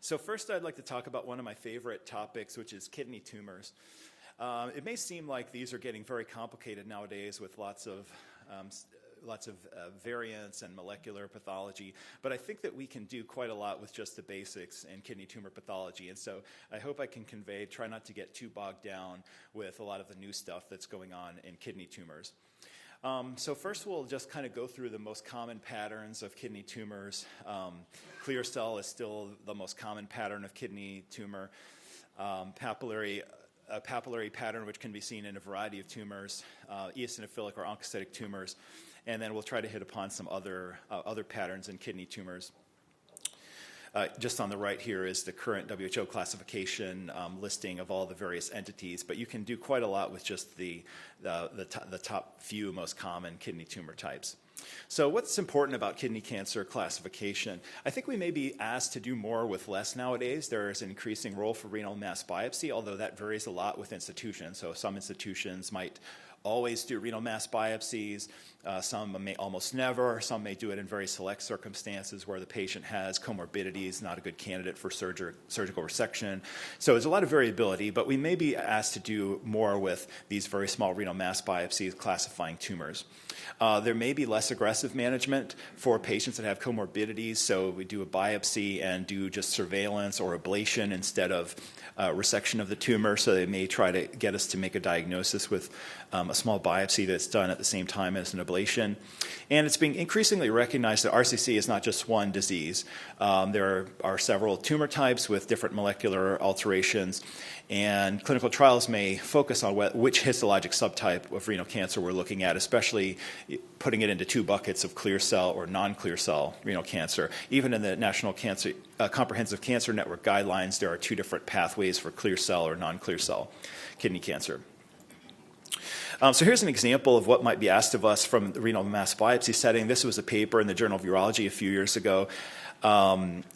So first I'd like to talk about one of my favorite topics, which is kidney tumors. It may seem like these are getting very complicated nowadays with lots of variants and molecular pathology, but I think that we can do quite a lot with just the basics in kidney tumor pathology. And so I hope I can try not to get too bogged down with a lot of the new stuff that's going on in kidney tumors. So first we'll just kind of go through the most common patterns of kidney tumors. Clear cell is still the most common pattern of kidney tumor. A papillary pattern which can be seen in a variety of tumors, eosinophilic or oncocytic tumors, and then we'll try to hit upon some other patterns in kidney tumors. Just on the right here is the current WHO classification listing of all the various entities, but you can do quite a lot with just the top few most common kidney tumor types. So what's important about kidney cancer classification? I think we may be asked to do more with less nowadays. There is an increasing role for renal mass biopsy, although that varies a lot with institutions. So some institutions might always do renal mass biopsies. Some may almost never. Some may do it in very select circumstances where the patient has comorbidities, not a good candidate for surgical resection. So there's a lot of variability, but we may be asked to do more with these very small renal mass biopsies classifying tumors. There may be less aggressive management for patients that have comorbidities, so we do a biopsy and do just surveillance or ablation instead of resection of the tumor, so they may try to get us to make a diagnosis with a small biopsy that's done at the same time as an ablation. And it's being increasingly recognized that RCC is not just one disease. There are several tumor types with different molecular alterations, and clinical trials may focus on which histologic subtype of renal cancer we're looking at, especially putting it into two buckets of clear cell or non-clear cell renal cancer. Even in the National Comprehensive Cancer Network guidelines, there are two different pathways for clear cell or non-clear cell kidney cancer. So here's an example of what might be asked of us from the renal mass biopsy setting. This was a paper in the Journal of Urology a few years ago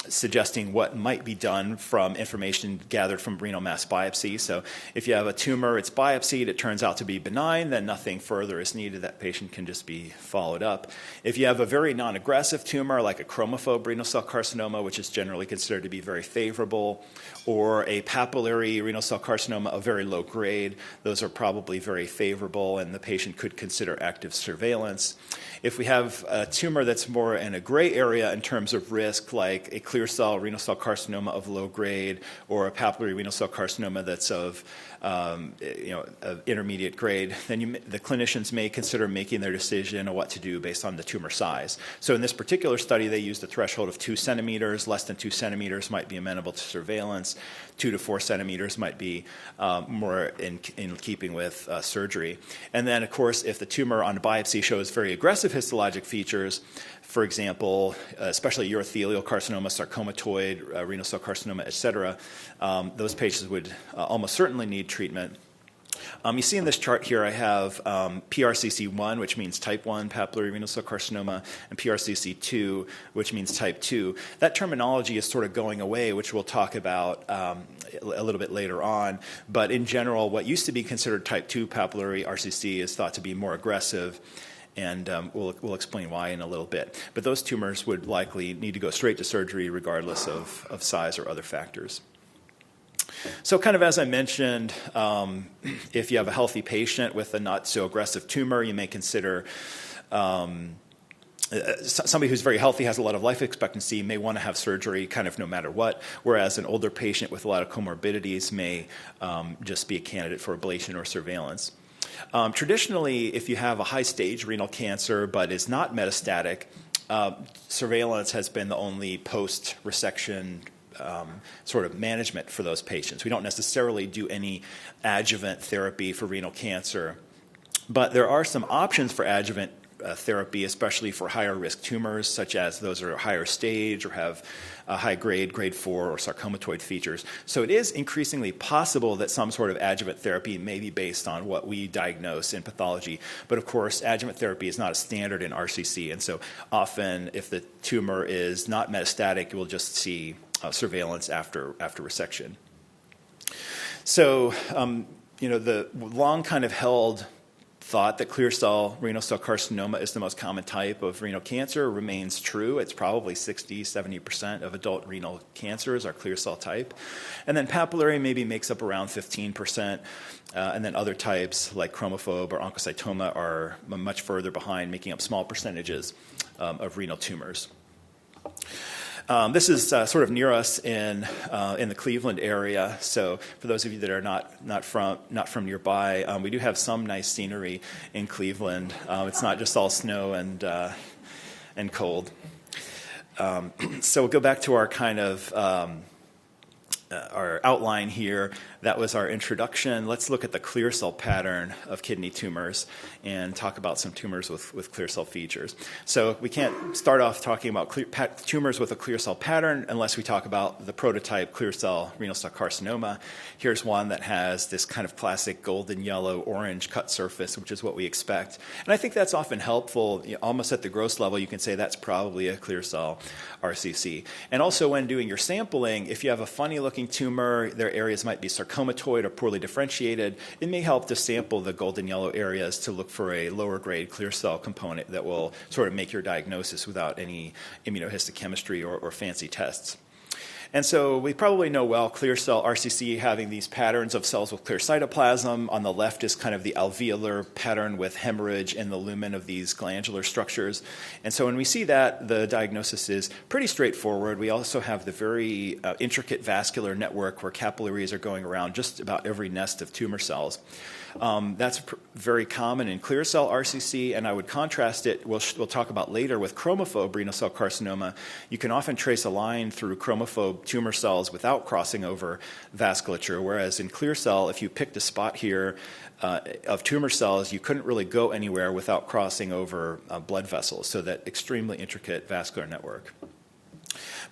suggesting what might be done from information gathered from renal mass biopsy. So if you have a tumor, it's biopsied, it turns out to be benign, then nothing further is needed. That patient can just be followed up. If you have a very non-aggressive tumor, like a chromophobe renal cell carcinoma, which is generally considered to be very favorable, or a papillary renal cell carcinoma of very low grade, those are probably very favorable, and the patient could consider active surveillance. If we have a tumor that's more in a gray area in terms of risk, like a clear cell renal cell carcinoma of low grade, or a papillary renal cell carcinoma that's of intermediate grade, then the clinicians may consider making their decision on what to do based on the tumor size. So in this particular study, they used a threshold of 2 centimeters. Less than 2 centimeters might be amenable to surveillance. 2 to 4 centimeters might be more in keeping with surgery. And then, of course, if the tumor on biopsy shows very aggressive histologic features, for example, especially urothelial carcinoma, sarcomatoid, renal cell carcinoma, et cetera, those patients would almost certainly need treatment. You see in this chart here I have PRCC1, which means type 1 papillary renal cell carcinoma, and PRCC2, which means type 2. That terminology is sort of going away, which we'll talk about a little bit later on. But in general, what used to be considered type 2 papillary RCC is thought to be more aggressive, and we'll explain why in a little bit. But those tumors would likely need to go straight to surgery regardless of size or other factors. So kind of as I mentioned, if you have a healthy patient with a not so aggressive tumor, you may consider somebody who's very healthy, has a lot of life expectancy, may want to have surgery kind of no matter what, whereas an older patient with a lot of comorbidities may just be a candidate for ablation or surveillance. Traditionally, if you have a high-stage renal cancer but is not metastatic, surveillance has been the only post-resection sort of management for those patients. We don't necessarily do any adjuvant therapy for renal cancer, but there are some options for adjuvant therapy, especially for higher risk tumors, such as those that are higher stage or have high grade, grade 4, or sarcomatoid features. So it is increasingly possible that some sort of adjuvant therapy may be based on what we diagnose in pathology. But of course, adjuvant therapy is not a standard in RCC, and so often if the tumor is not metastatic, we'll just see surveillance after resection. So, the long kind of held thought that clear cell renal cell carcinoma is the most common type of renal cancer remains true. It's probably 60-70% of adult renal cancers are clear cell type. And then papillary maybe makes up around 15%. And then other types like chromophobe or oncocytoma are much further behind, making up small percentages of renal tumors. This is sort of near us in the Cleveland area. So for those of you that are not from nearby, we do have some nice scenery in Cleveland. It's not just all snow and cold. So we'll go back to our kind of our outline here. That was our introduction. Let's look at the clear cell pattern of kidney tumors and talk about some tumors with clear cell features. So we can't start off talking about tumors with a clear cell pattern unless we talk about the prototype clear cell renal cell carcinoma. Here's one that has this kind of classic golden yellow orange cut surface, which is what we expect. And I think that's often helpful. Almost at the gross level, you can say that's probably a clear cell RCC. And also when doing your sampling, if you have a funny looking tumor, their areas might be sarcomatoid or poorly differentiated, it may help to sample the golden yellow areas to look for a lower grade clear cell component that will sort of make your diagnosis without any immunohistochemistry or fancy tests. And so we probably know well clear cell RCC having these patterns of cells with clear cytoplasm. On the left is kind of the alveolar pattern with hemorrhage in the lumen of these glandular structures. And so when we see that, the diagnosis is pretty straightforward. We also have the very intricate vascular network where capillaries are going around just about every nest of tumor cells. That's very common in clear cell RCC, and I would contrast it, we'll talk about later, with chromophobe renal cell carcinoma. You can often trace a line through chromophobe tumor cells without crossing over vasculature, whereas in clear cell, if you picked a spot here of tumor cells, you couldn't really go anywhere without crossing over blood vessels, so that extremely intricate vascular network.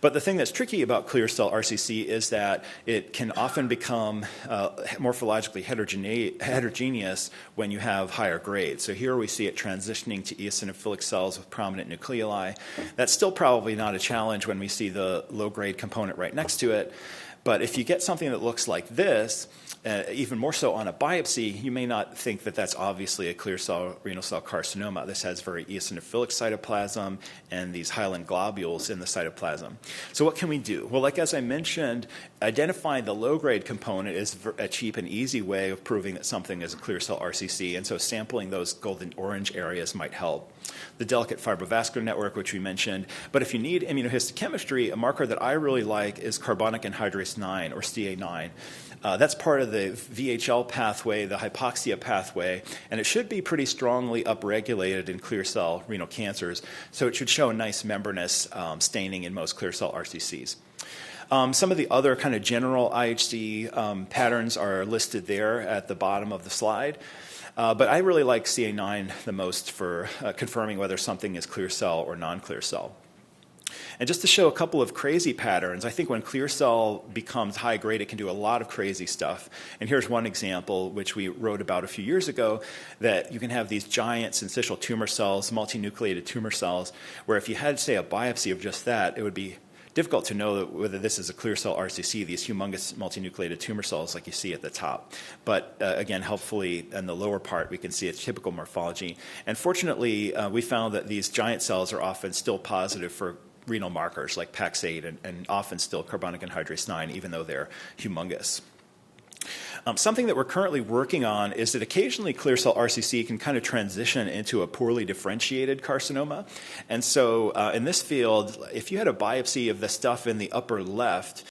But the thing that's tricky about clear cell RCC is that it can often become morphologically heterogeneous when you have higher grades. So here we see it transitioning to eosinophilic cells with prominent nucleoli. That's still probably not a challenge when we see the low-grade component right next to it. But if you get something that looks like this, even more so on a biopsy, you may not think that that's obviously a clear cell renal cell carcinoma. This has very eosinophilic cytoplasm and these hyaline globules in the cytoplasm. So what can we do? Well, like as I mentioned, identifying the low-grade component is a cheap and easy way of proving that something is a clear cell RCC, and so sampling those golden orange areas might help. The delicate fibrovascular network, which we mentioned, but if you need immunohistochemistry, a marker that I really like is carbonic anhydrase 9, or CA9. That's part of the VHL pathway, the hypoxia pathway, and it should be pretty strongly upregulated in clear cell renal cancers, so it should show a nice membranous staining in most clear cell RCCs. Some of the other kind of general IHC patterns are listed there at the bottom of the slide. But I really like CA9 the most for confirming whether something is clear cell or non-clear cell. And just to show a couple of crazy patterns, I think when clear cell becomes high grade, it can do a lot of crazy stuff. And here's one example, which we wrote about a few years ago, that you can have these giant syncytial tumor cells, multinucleated tumor cells, where if you had, say, a biopsy of just that, it would be difficult to know whether this is a clear cell RCC, these humongous multinucleated tumor cells like you see at the top. But again, helpfully, in the lower part, we can see its typical morphology. And fortunately, we found that these giant cells are often still positive for renal markers like PAX8 and often still carbonic anhydrase 9, even though they're humongous. Something that we're currently working on is that occasionally clear cell RCC can kind of transition into a poorly differentiated carcinoma. And so in this field, if you had a biopsy of the stuff in the upper left,